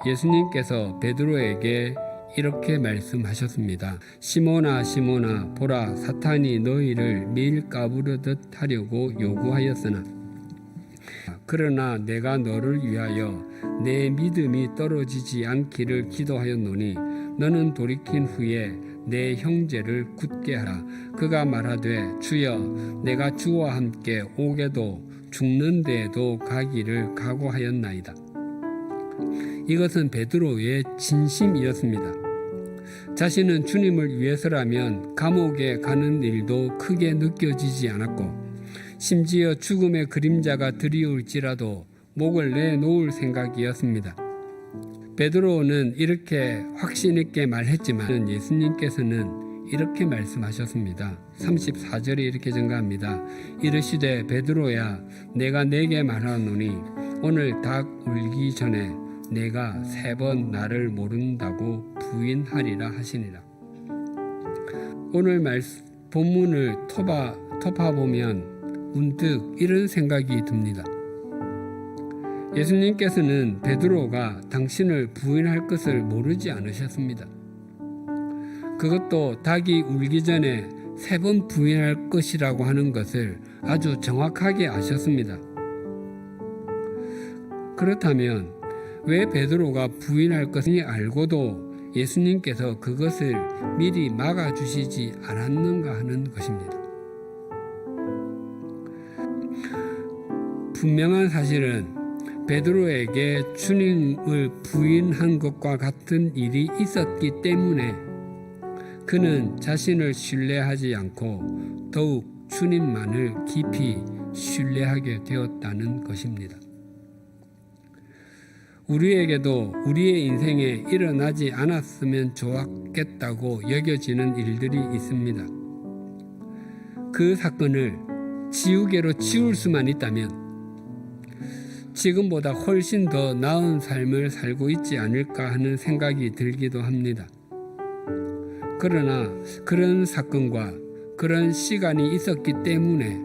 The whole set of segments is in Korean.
예수님께서 베드로에게 이렇게 말씀하셨습니다. 시몬아 시몬아, 보라, 사탄이 너희를 밀 까부르듯 하려고 요구하였으나 그러나 내가 너를 위하여 내 믿음이 떨어지지 않기를 기도하였노니 너는 돌이킨 후에 내 형제를 굳게 하라. 그가 말하되 주여, 내가 주와 함께 오게도 죽는 데에도 가기를 각오하였나이다. 이것은 베드로의 진심이었습니다. 자신은 주님을 위해서라면 감옥에 가는 일도 크게 느껴지지 않았고 심지어 죽음의 그림자가 드리울지라도 목을 내놓을 생각이었습니다. 베드로는 이렇게 확신 있게 말했지만 예수님께서는 이렇게 말씀하셨습니다. 34절에 이렇게 증가합니다. 이르시되 베드로야, 내가 내게 말하노니 오늘 닭 울기 전에 내가 3번 나를 모른다고 부인하리라 하시니라. 오늘 본문을 터파보면 문득 이런 생각이 듭니다. 예수님께서는 베드로가 당신을 부인할 것을 모르지 않으셨습니다. 그것도 닭이 울기 전에 3번 부인할 것이라고 하는 것을 아주 정확하게 아셨습니다. 그렇다면 왜 베드로가 부인할 것을 알고도 예수님께서 그것을 미리 막아주시지 않았는가 하는 것입니다. 분명한 사실은 베드로에게 주님을 부인한 것과 같은 일이 있었기 때문에 그는 자신을 신뢰하지 않고 더욱 주님만을 깊이 신뢰하게 되었다는 것입니다. 우리에게도 우리의 인생에 일어나지 않았으면 좋았겠다고 여겨지는 일들이 있습니다. 그 사건을 지우개로 지울 수만 있다면 지금보다 훨씬 더 나은 삶을 살고 있지 않을까 하는 생각이 들기도 합니다. 그러나 그런 사건과 그런 시간이 있었기 때문에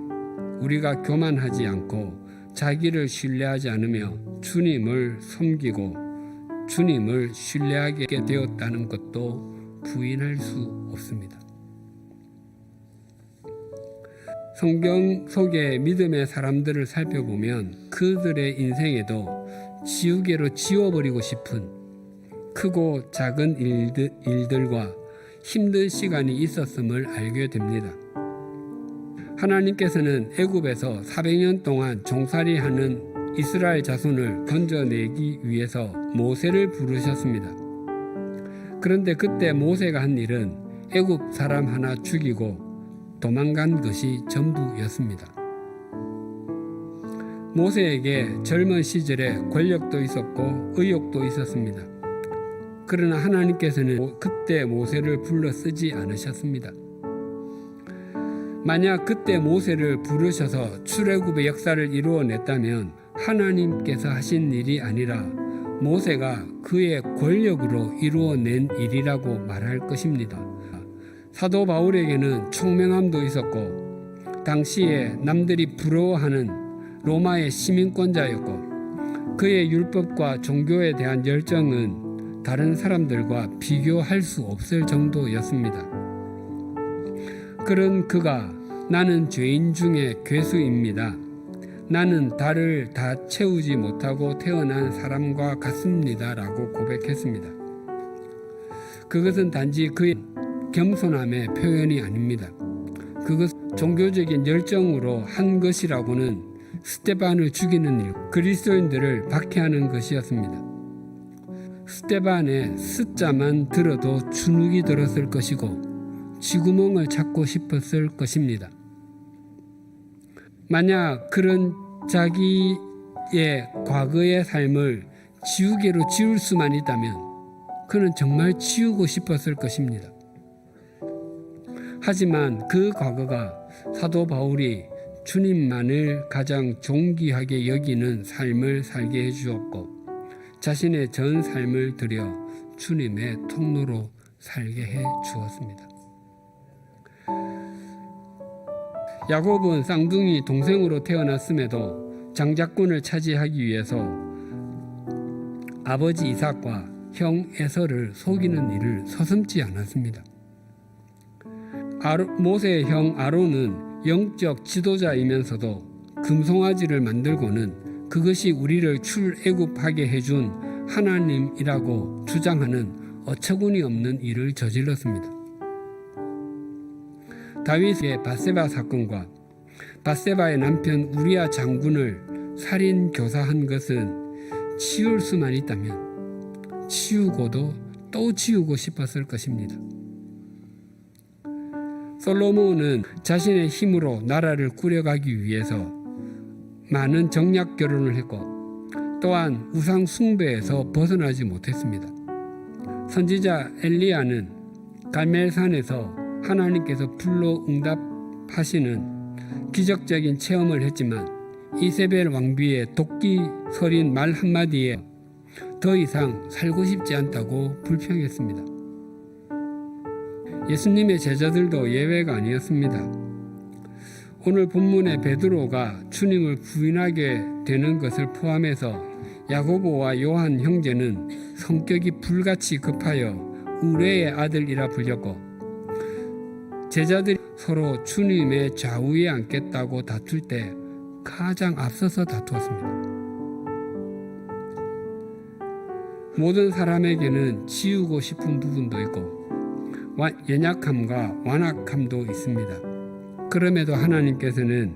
우리가 교만하지 않고 자기를 신뢰하지 않으며 주님을 섬기고 주님을 신뢰하게 되었다는 것도 부인할 수 없습니다. 성경 속의 믿음의 사람들을 살펴보면 그들의 인생에도 지우개로 지워버리고 싶은 크고 작은 일들과 힘든 시간이 있었음을 알게 됩니다. 하나님께서는 애굽에서 400년 동안 종살이하는 이스라엘 자손을 건져내기 위해서 모세를 부르셨습니다. 그런데 그때 모세가 한 일은 애굽 사람 하나 죽이고 도망간 것이 전부였습니다. 모세에게 젊은 시절에 권력도 있었고 의욕도 있었습니다. 그러나 하나님께서는 그때 모세를 불러 쓰지 않으셨습니다. 만약 그때 모세를 부르셔서 출애굽의 역사를 이루어냈다면 하나님께서 하신 일이 아니라 모세가 그의 권력으로 이루어낸 일이라고 말할 것입니다. 사도 바울에게는 총명함도 있었고 당시에 남들이 부러워하는 로마의 시민권자였고 그의 율법과 종교에 대한 열정은 다른 사람들과 비교할 수 없을 정도였습니다. 그런 그가 나는 죄인 중에 괴수입니다. 나는 달을 다 채우지 못하고 태어난 사람과 같습니다. 라고 고백했습니다. 그것은 단지 그의 겸손함의 표현이 아닙니다. 그것은 종교적인 열정으로 한 것이라고는 스데반을 죽이는 일, 그리스도인들을 박해하는 것이었습니다. 스데반의 스자만 들어도 주눅이 들었을 것이고 쥐구멍을 찾고 싶었을 것입니다. 만약 그런 자기의 과거의 삶을 지우개로 지울 수만 있다면 그는 정말 지우고 싶었을 것입니다. 하지만 그 과거가 사도 바울이 주님만을 가장 존귀하게 여기는 삶을 살게 해주었고 자신의 전 삶을 들여 주님의 통로로 살게 해 주었습니다. 야곱은 쌍둥이 동생으로 태어났음에도 장자권을 차지하기 위해서 아버지 이삭과 형 에서를 속이는 일을 서슴지 않았습니다. 모세의 형 아론은 영적 지도자이면서도 금송아지를 만들고는 그것이 우리를 출애굽하게 해준 하나님이라고 주장하는 어처구니 없는 일을 저질렀습니다. 다윗의 밧세바 사건과 밧세바의 남편 우리아 장군을 살인 교사한 것은 치울 수만 있다면 치우고도 또 치우고 싶었을 것입니다. 솔로몬은 자신의 힘으로 나라를 꾸려가기 위해서 많은 정략 결혼을 했고 또한 우상 숭배에서 벗어나지 못했습니다. 선지자 엘리야는 갈멜산에서 하나님께서 불로 응답하시는 기적적인 체험을 했지만 이세벨 왕비의 도끼 서린 말 한마디에 더 이상 살고 싶지 않다고 불평했습니다. 예수님의 제자들도 예외가 아니었습니다. 오늘 본문의 베드로가 주님을 부인하게 되는 것을 포함해서 야고보와 요한 형제는 성격이 불같이 급하여 우레의 아들이라 불렸고 제자들이 서로 주님의 좌우에 앉겠다고 다툴 때 가장 앞서서 다투었습니다. 모든 사람에게는 지우고 싶은 부분도 있고 연약함과 완악함도 있습니다. 그럼에도 하나님께서는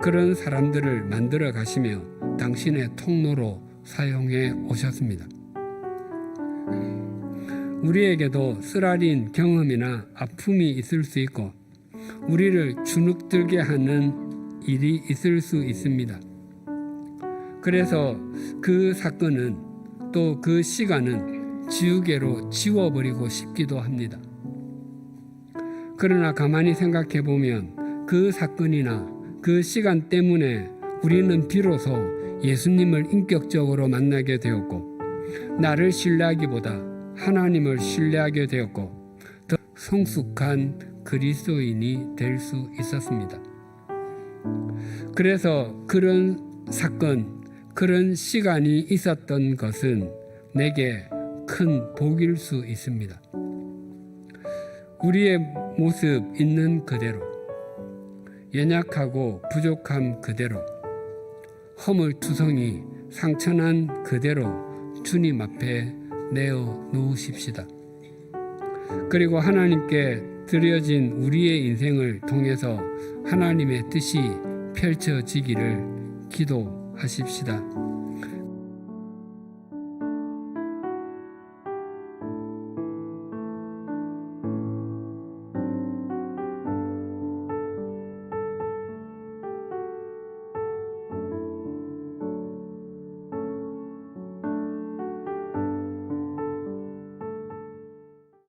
그런 사람들을 만들어 가시며 당신의 통로로 사용해 오셨습니다. 우리에게도 쓰라린 경험이나 아픔이 있을 수 있고 우리를 주눅들게 하는 일이 있을 수 있습니다. 그래서 그 사건은 또 그 시간은 지우개로 지워버리고 싶기도 합니다. 그러나 가만히 생각해 보면 그 사건이나 그 시간 때문에 우리는 비로소 예수님을 인격적으로 만나게 되었고 나를 신뢰하기보다 하나님을 신뢰하게 되었고 더 성숙한 그리스도인이 될 수 있었습니다. 그래서 그런 사건, 그런 시간이 있었던 것은 내게 큰 복일 수 있습니다. 우리의 모습 있는 그대로, 연약하고 부족함 그대로, 허물투성이 상처난 그대로 주님 앞에 내어 놓으십시다. 그리고 하나님께 드려진 우리의 인생을 통해서 하나님의 뜻이 펼쳐지기를 기도하십시다.